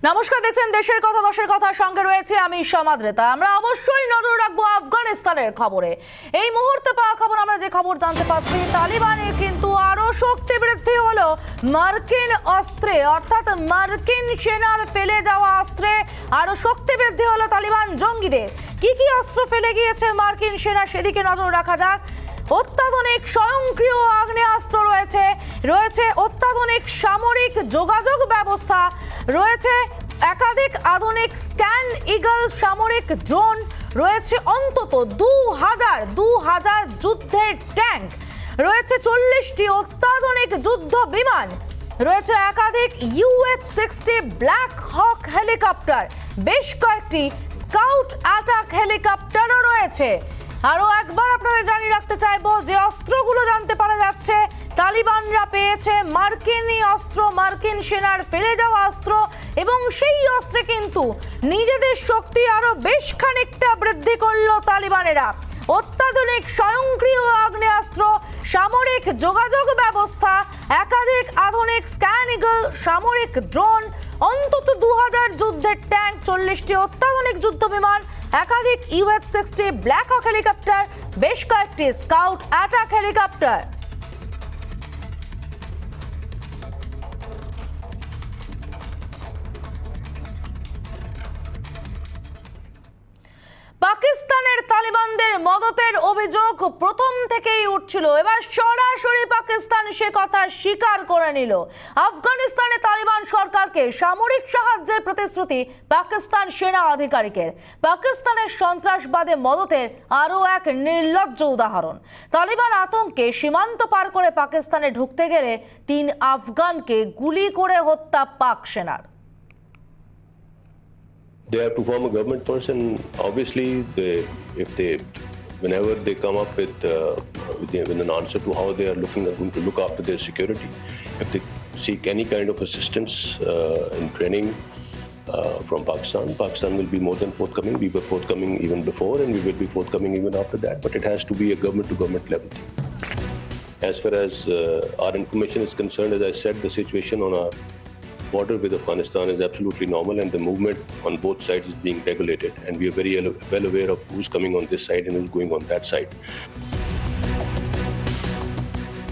নমস্কার, দেখছেন দেশের কথা দশের কথা, সঙ্গে রয়েছে আমি সমাদ্রেতা। আমরা অবশ্যই নজর রাখবো আফগানিস্তানের খবরে। এই মুহূর্তে পাওয়া খবর, আমরা যে খবর জানতে পারছি, তালিবানের কিন্তু আরো শক্তি বৃদ্ধি হলো মার্কিন অস্ত্রে, অর্থাৎ মার্কিন সেনার ফেলে যাওয়া অস্ত্রে আরো শক্তি বৃদ্ধি হলো তালিবান জঙ্গিদের। কি কি অস্ত্র ফেলে গিয়েছে মার্কিন সেনা, সেদিকে নজর রাখা যাক। অত্যাধুনিক স্বয়ংক্রিয় আগ্নেয়াস্ত্র রয়েছে অত্যাধুনিক সামরিক যোগাযোগ ব্যবস্থা, রয়েছে একাধিক আধুনিক স্ক্যান ইগল সামরিক ড্রোন, রয়েছে অন্তত 2000 যুদ্ধের ট্যাঙ্ক, রয়েছে 40টি অত্যাধুনিক যুদ্ধ বিমান, রয়েছে একাধিক UH-60 ব্ল্যাক হক হেলিকপ্টার, বেশ কয়েকটি স্কাউট অ্যাটাক হেলিকপ্টারও রয়েছে। আরো একবার আপনাদের জানিয়ে রাখতে চাইবো যে অস্ত্রগুলো জানতে পারা যাচ্ছে তালিবানরা পেয়েছে মার্কিনী অস্ত্র, মার্কিন সেনার ফেলে যাওয়া অস্ত্র, এবং সেই অস্ত্রে কিন্তু নিজেদের শক্তি আরো বেশ খানিকটা বৃদ্ধি করলো তালিবানেরা। অত্যাধুনিক স্বয়ংক্রিয় আগ্নেয়াস্ত্র, সামরিক যোগাযোগ ব্যবস্থা, একাধিক আধুনিক স্ক্যান ইগল সামরিক ড্রোন, অন্তত 2000 যুদ্ধের ট্যাঙ্ক, 40টি অত্যাধুনিক যুদ্ধ বিমান, একাধিক UH-60 ব্ল্যাক হক হেলিকপ্টার, বেশ কয়েকটি স্কাউট অ্যাটাক হেলিকপ্টার। পাকিস্তানের তালিবানদের মদতের অভিযোগ প্রথম থেকেই উঠছিল, এবার সরাসরি পাকিস্তান সে কথা স্বীকার করে নিল। আফগানিস্তানে তালিবান সরকারকে সামরিক সাহায্যের প্রতিশ্রুতি পাকিস্তান সেনা আধিকারিকের। পাকিস্তানের সন্ত্রাসবাদে মদতের আরও এক নির্লজ্জ উদাহরণ। তালিবান আতঙ্কে সীমান্ত পার করে পাকিস্তানে ঢুকতে গেলে 3 আফগানকে গুলি করে হত্যা পাক সেনার। They have to form a government first, and obviously, whenever they come up with an answer to how they are going to look after their security, if they seek any kind of assistance in training from Pakistan will be more than forthcoming. We were forthcoming even before, and we will be forthcoming even after that. But it has to be a government-to-government level thing. As far as our information is concerned, as I said, the situation on our border with Afghanistan is absolutely normal, and the movement on both sides is being regulated, and we are very well aware of who's coming on this side and who's going on that side.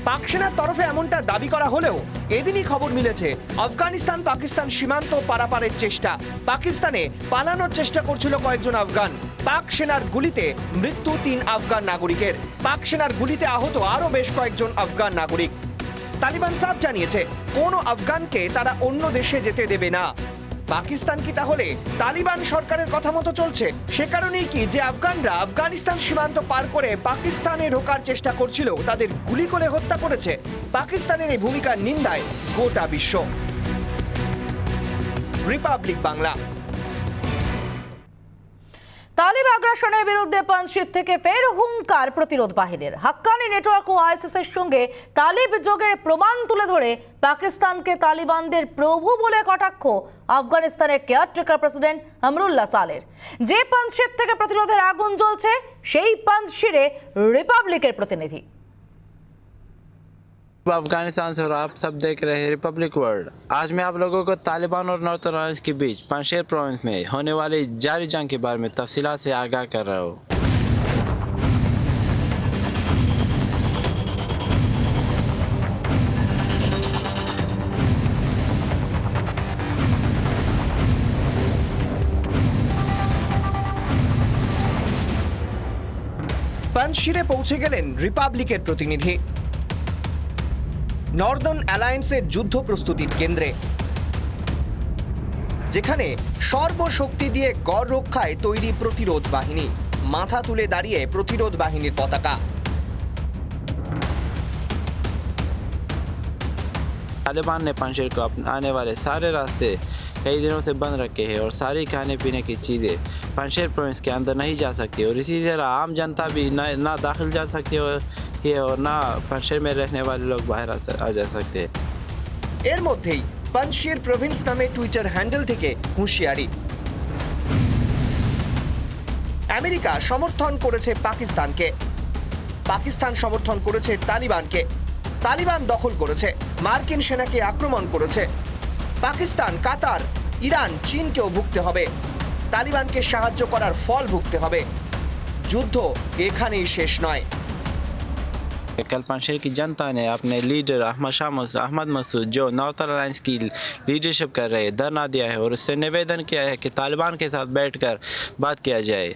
পাক সেনার তরফে এমনটা দাবি করা হলেও এদিনই খবর মিলেছে আফগানিস্তান পাকিস্তান সীমান্ত পারাপারের চেষ্টা। পাকিস্তানে পালানোর চেষ্টা করছিল কয়েকজন আফগান। পাক সেনার গুলিতে মৃত্যু 3 আফগান নাগরিকের। পাক সেনার গুলিতে আহত আরও বেশ কয়েকজন আফগান নাগরিক। তালিবান সাফ জানিয়েছে কোনো আফগানকে তারা অন্য দেশে যেতে দেবে না। পাকিস্তান কি তাহলে তালিবান সরকারের কথা মতো চলছে? সে কারণেই কি যে আফগানরা আফগানিস্তান সীমান্ত পার করে পাকিস্তানে ঢোকার চেষ্টা করছিল তাদের গুলি করে হত্যা করেছে? পাকিস্তানের এই ভূমিকার নিন্দায় গোটা বিশ্ব। রিপাবলিক বাংলা। তালিব আগ্রাসনের বিরুদ্ধে পাঞ্চশির থেকে ফের হুঙ্কার প্রতিরোধ বাহিনীর। হাক্কানি নেটওয়ার্ক ও ISIS এর সঙ্গে তালিব যোগের প্রমাণ তুলে ধরে পাকিস্তানকে তালিবানদের প্রভু বলে কটাক্ষ আফগানিস্তানের কেয়ারটেকার প্রেসিডেন্ট আমরুল্লাহ সালের। যে পাঞ্চশির থেকে প্রতিরোধের আগুন জ্বলছে, সেই পাঞ্চশিরে রিপাবলিকের প্রতিনিধি। अफगानिस्तान से, और आप सब देख रहे हैं रिपब्लिक वर्ल्ड। आज मैं आप लोगों को तालिबान और नॉर्थर्न अलायंस के बीच पंजशेर प्रोविंस में होने वाली जारी जंग के बारे में तफसीलात से आगाह कर रहा हूँ। পাঞ্চশিরে পৌঁছে গেলেন রিপাবলিকের প্রতিনিধি। নর্দার্ন অ্যালায়েন্সের যুদ্ধ প্রস্তুতির কেন্দ্রে, যেখানে সর্বশক্তি দিয়ে গড় রক্ষায় তৈরি প্রতিরোধ বাহিনী। মাথা তুলে দাঁড়িয়ে প্রতিরোধ বাহিনীর পতাকা। तालिबान ने पंजशेर को आने वाले सारे रास्ते कई दिनों से बंद रखे हैं, और सारी खाने पीने की चीज़ें पंजशेर प्रोविंस के अंदर नहीं जा सकती, और इसी तरह आम जनता भी ना दाखिल जा सकती है और ना पंजशेर में रहने वाले लोग बाहर आ जा सकते हैं। এর মধ্যেই পাঞ্জশির প্রভিন্স নামে টুইটার হ্যান্ডেল থেকে হুঁশিয়ারি। আমেরিকা সমর্থন করেছে পাকিস্তানকে, পাকিস্তান সমর্থন করেছে তালিবানকে। তালিবান দখল করেছে, মার্কিন সেনাকে আক্রমণ করেছে। পাকিস্তান, কাতার, ইরান চীনকেও ভুগতে হবে, তালিবানকে সাহায্য করার ফল ভুগতে হবে। যুদ্ধ এখানেই শেষ নয়। कल पंजशेर की जनता ने अपने लीडर अहमद मसूद जो नॉर्थर्न अलायंस की लीडरशिप कर रहे हैं धरना दिया है और उससे निवेदन किया है कि तालिबान के साथ बैठकर बात किया जाए।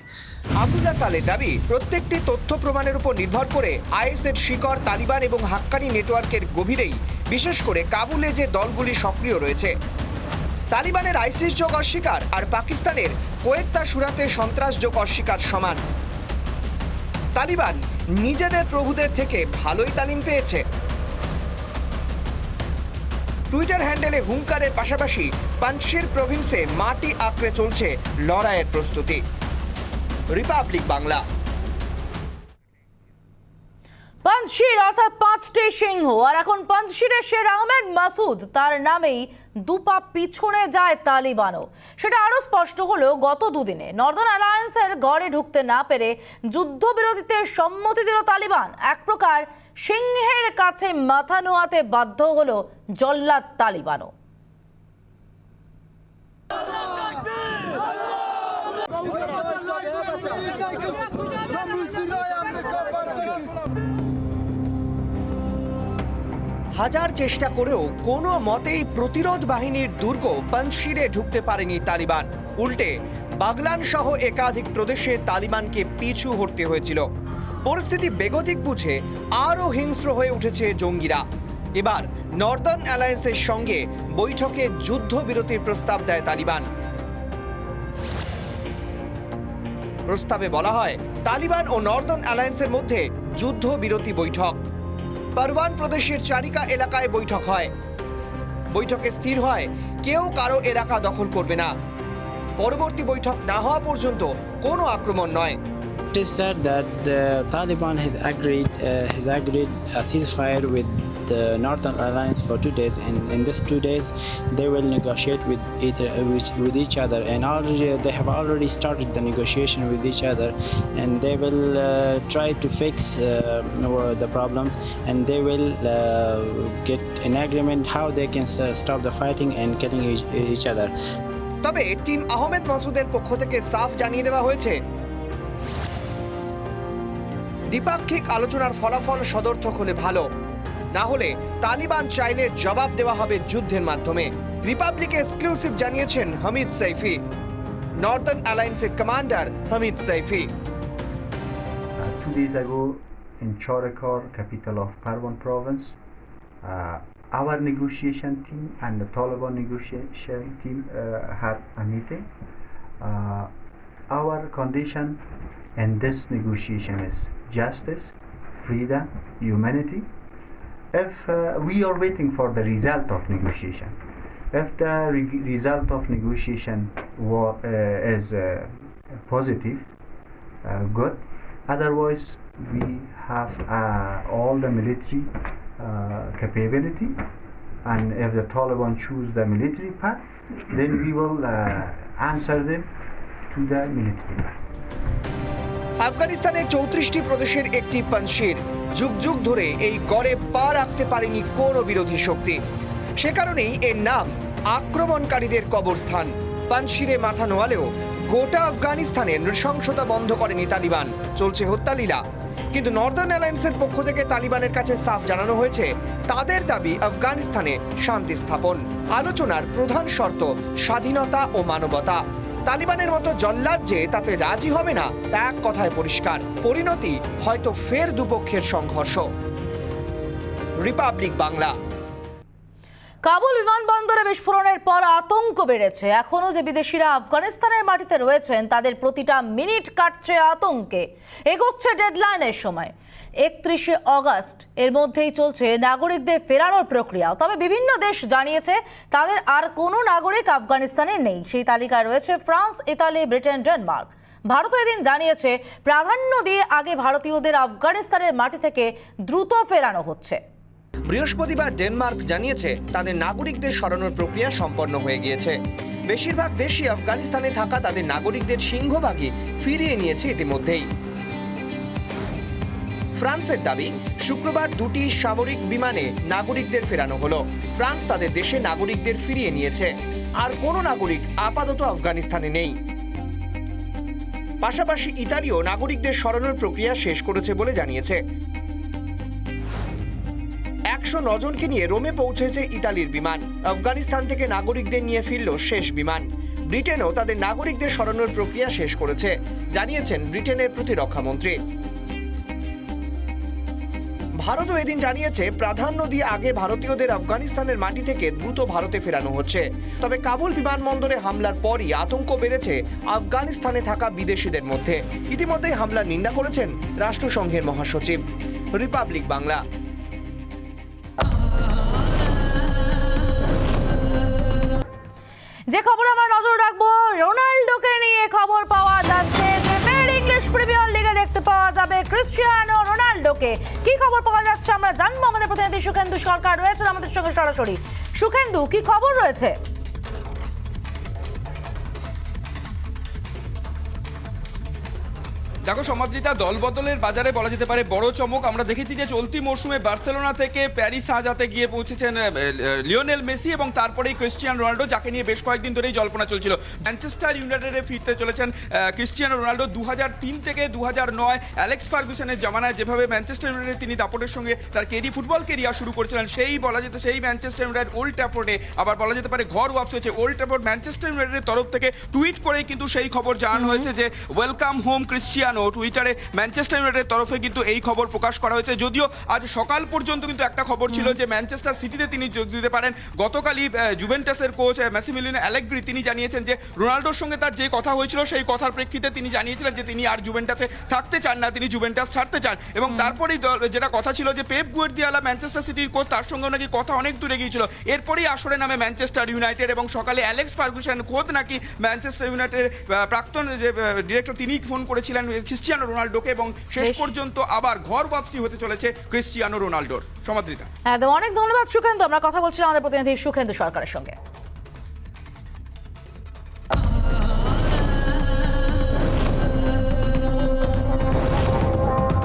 আব্দুল্লাহ সালেহ দাবি প্রত্যেকটি তথ্য প্রমাণের উপর নির্ভর করে আইএসের শিকড় তালিবান এবং হাক্কানি নেটওয়ার্কের গভীরেই, বিশেষ করে কাবুলে যে দলগুলি সক্রিয় রয়েছে। তালিবানের আইসিস যোগ অস্বীকার আর পাকিস্তানের কোয়েত্তা সুরাতে সন্ত্রাস যোগ অস্বীকার সমান। তালিবান নিজেদের প্রভুদের থেকে ভালোই তালিম পেয়েছে। টুইটার হ্যান্ডেলে হুঙ্কারের পাশাপাশি পাঞ্জশির প্রভিন্সে মাটি আঁকড়ে চলছে লড়াইয়ের প্রস্তুতি। রিপাবলিক বাংলা। পাঞ্জশির অর্থাৎ পাঁচটি সিংহ, আর এখন পাঞ্জশিরের শের আহমেদ মাসুদ তার নামেই দুপা পিছনে যায় তালিবানও। সেটা আরো স্পষ্ট হলো গত দুদিনে নর্দার্ন অ্যালায়েন্সের গড়ে ঢুকতে না পেরে যুদ্ধবিরতিতে সম্মতি দিল তালিবান। এক প্রকার সিংহের কাছে মাথা নোয়াতে বাধ্য হলো জল্লাদ তালিবানও। হাজার চেষ্টা করেও কোনো মতেই প্রতিরোধ বাহিনীর দুর্গ পাঞ্জশিরে ঢুকতে পারেনি তালিবান। উল্টে বাগলান সহ একাধিক প্রদেশে তালিবানকে পিছু হটতে হয়েছিল। পরিস্থিতি বেগতিক বুঝে আরও হিংস্র হয়ে উঠেছে জঙ্গিরা। এবার নর্দার্ন অ্যালায়েন্সের সঙ্গে বৈঠকে যুদ্ধবিরতির প্রস্তাব দেয় তালিবান। প্রস্তাবে বলা হয় তালিবান ও নর্দার্ন অ্যালায়েন্সের মধ্যে যুদ্ধবিরতি বৈঠক। পারওয়ান প্রদেশের চারিকা এলাকায় বৈঠক হয়। বৈঠকে স্থির হয় কেউ কারো এলাকা দখল করবে না। পরবর্তী বৈঠক না হওয়া পর্যন্ত কোনো আক্রমণ নয়। It is said that the Taliban has agreed a ceasefire with the Northern Alliance for 2 days, and in these 2 days they will negotiate with each other, and they have already started the negotiation with each other, and they will try to fix the problems, and they will get an agreement how they can stop the fighting and killing each other. তবে team Ahmed মাসুদের পক্ষ থেকে সাফ জানিয়ে দেওয়া হয়েছে দ্বিপাক্ষিক আলোচনার ফলাফল সদর্থক হলে ভালো, না হলে তালিবান চাইলে জবাব দেওয়া হবে যুদ্ধের মাধ্যমে। রিপাবলিক এক্সক্লুসিভ জানিয়েছেন হামিদ সাইফি, নর্দার্ন অ্যালায়েন্সের commander Hamid Saifi. 2 days ago in Chorakor, capital of Parwan province, our negotiation team and the Taliban negotiation team had a meeting. Our condition in this negotiation is justice, freedom, humanity. If we are waiting for the result of negotiation, if the result of negotiation is positive, good. Otherwise, we have all the military capability, and if the Taliban choose the military path, then we will answer them to the military path. আফগানিস্তানের 34টি প্রদেশের একটি পাঞ্জশির যুগ যুগ ধরে এই গড়ে পা রাখতে পারেনি কোনো বিরোধী শক্তি। সে কারণেই এর নাম আক্রমণকারীদের কবরস্থান। পাঞ্জশিরে মাথা নোয়ালেও গোটা আফগানিস্তানে নৃশংসতা বন্ধ করেনি তালিবান, চলছে হত্যালীলা। কিন্তু নর্দার্ন অ্যালায়েন্সের পক্ষ থেকে তালিবানের কাছে সাফ জানানো হয়েছে তাদের দাবি আফগানিস্তানে শান্তি স্থাপন। আলোচনার প্রধান শর্ত স্বাধীনতা ও মানবতা। তালিবানের মতো জল্লাদ যে তাতে রাজি হবে না তা এক কথায় পরিষ্কার। পরিণতি হয়তো ফের দুপক্ষের সংঘর্ষ। রিপাবলিক বাংলা। কাবুল বিমানবন্দরে বিস্ফোরণের পর আতঙ্ক বেড়েছে। এখনো যে বিদেশিরা আফগানিস্তানের মাটিতে রয়েছেন তাদের প্রতিটা মিনিট কাটছে আতঙ্কে। এগোচ্ছে ডেডলাইনের সময় 31শে অগস্ট। এর মধ্যেই চলছে নাগরিকদের ফেরানোর প্রক্রিয়া। তবে বিভিন্ন দেশ জানিয়েছে তাদের আর কোনো নাগরিক আফগানিস্তানে নেই। সেই তালিকায় রয়েছে France, Italy, Britain, Denmark. Bharat এদিন জানিয়েছে প্রাধান্য দিয়ে আগে ভারতীয়দের আফগানিস্তানের মাটি থেকে দ্রুত ফেরানো হচ্ছে। বৃহস্পতিবার ডেনমার্ক জানিয়েছে তাদের নাগরিকদের সরানোর প্রক্রিয়া সম্পন্ন হয়ে গিয়েছে। বেশিরভাগ দেশই আফগানিস্তানে থাকা তাদের নাগরিকদের সিংহভাগই ফিরিয়ে নিয়েছে ইতিমধ্যেই। ফ্রান্সের দাবি, শুক্রবার দুটি সামরিক বিমানে নাগরিকদের ফেরানো হলো। ফ্রান্স তাদের দেশে নাগরিকদের ফিরিয়ে নিয়েছে। আর কোনো নাগরিক আপাতত আফগানিস্তানে নেই। পাশাপাশি ইতালিও নাগরিকদের সরানোর প্রক্রিয়া শেষ করেছে বলে জানিয়েছে। 109 জনকে নিয়ে রোমে পৌঁছেছে ইতালির বিমান। আফগানিস্তান থেকে নাগরিকদের নিয়ে ফিরল শেষ বিমান। ব্রিটেনও তাদের নাগরিকদের সরানোর প্রক্রিয়া শেষ করেছে, জানিয়েছেন ব্রিটেনের প্রতিরক্ষামন্ত্রী। ভারতও এদিন জানিয়েছে প্রাধান্য দিয়ে আগে ভারতীয়দের আফগানিস্তানের মাটি থেকে দ্রুত ভারতে ফেরানো হচ্ছে। তবে কাবুল বিমানবন্দরে হামলার পরই আতঙ্ক বেড়েছে আফগানিস্তানে থাকা বিদেশিদের মধ্যে। ইতিমধ্যেই হামলার নিন্দা করেছেন রাষ্ট্রসংঘের মহাসচিব। রিপাবলিক বাংলা। যে খবর আমরা নজর রাখবো, রোনাল্ডোকে নিয়ে খবর পাওয়া যাচ্ছে যে ফের ইংলিশ প্রিমিয়ার লিগে দেখতে পাওয়া যাবে ক্রিশ্চিয়ানো রোনাল্ডোকে। কি খবর পাওয়া যাচ্ছে আমরা জানবো। আমাদের প্রতিনিধি সুখেন্দু সরকার রয়েছেন আমাদের সঙ্গে সরাসরি। সুখেন্দু, কি খবর রয়েছে? দেখো সমাদৃতা, দল বদলের বাজারে বলা যেতে পারে বড় চমক। আমরা দেখেছি যে চলতি মরশুমে বার্সেলোনা থেকে প্যারিস সাজাতে গিয়ে পৌঁছেছেন লিওনেল মেসি এবং তারপরেই ক্রিশ্চিয়ানো রোনাল্ডো, যাকে নিয়ে বেশ কয়েকদিন ধরেই জল্পনা চলছিল। ম্যানচেস্টার ইউনাইটেডে ফিরতে চলেছেন ক্রিশ্চিয়ানো রোনাল্ডো। 2003 থেকে 2009 অ্যালেক্স ফার্গুসনের জামানায় যেভাবে ম্যানচেস্টার ইউনাইটেড তিনি দাপটের সঙ্গে তার ফুটবল কেরিয়ার শুরু করেছিলেন, সেই বলা যেতে সেই ম্যানচেস্টার ইউনাইটেড ওল্ড ট্র্যাফোর্ডে আবার বলা যেতে পারে ঘর ওয়াপস হয়েছে। ওল্ড ট্র্যাফোর্ড ম্যানচেস্টার ইউনাইটেডের তরফ থেকে টুইট করেই কিন্তু সেই খবর জানানো হয়েছে যে ওয়েলকাম হোম ক্রিশ্চিয়ানো। টুইটারে ম্যানচেস্টার ইউনাইটেডের তরফে কিন্তু এই খবর প্রকাশ করা হয়েছে। যদিও আজ সকাল পর্যন্ত কিন্তু একটা খবর ছিল যে ম্যানচেস্টার সিটিতে তিনি যোগ দিতে পারেন। গতকালই জুভেন্টাসের কোচ ম্যাসিমিলিয়ানো অ্যালেগ্রি তিনি জানিয়েছেন যে রোনাল্ডোর সঙ্গে তার যে কথা হয়েছিল সেই কথার প্রেক্ষিতে তিনি জানিয়েছিলেন যে তিনি আর জুভেন্টাসে থাকতে চান না, তিনি জুভেন্টাস ছাড়তে চান। এবং তারপরেই যেটা কথা ছিল যে পেপ গুয়ার্দিওলা ম্যানচেস্টার সিটির কোচ, তার সঙ্গেও নাকি কথা অনেক দূরে গিয়েছিল। এরপরেই আসরে নামে ম্যানচেস্টার ইউনাইটেড এবং সকালে অ্যালেক্স ফার্গুসন খোদ নাকি ম্যানচেস্টার ইউনাইটেডের প্রাক্তন যে ডিরেক্টর তিনি ফোন করেছিলেন ক্রিশ্চিয়ানো রোনাল্ডোকে এবং শেষ পর্যন্ত আবার ঘর ওয়াপসি হতে চলেছে ক্রিশ্চিয়ানো রোনাল্ডোর। সমাদৃতা, অনেক ধন্যবাদ সুখেন্দু। আমরা কথা বলছিলাম আমাদের প্রতিনিধি সুখেন্দু সরকারের সঙ্গে।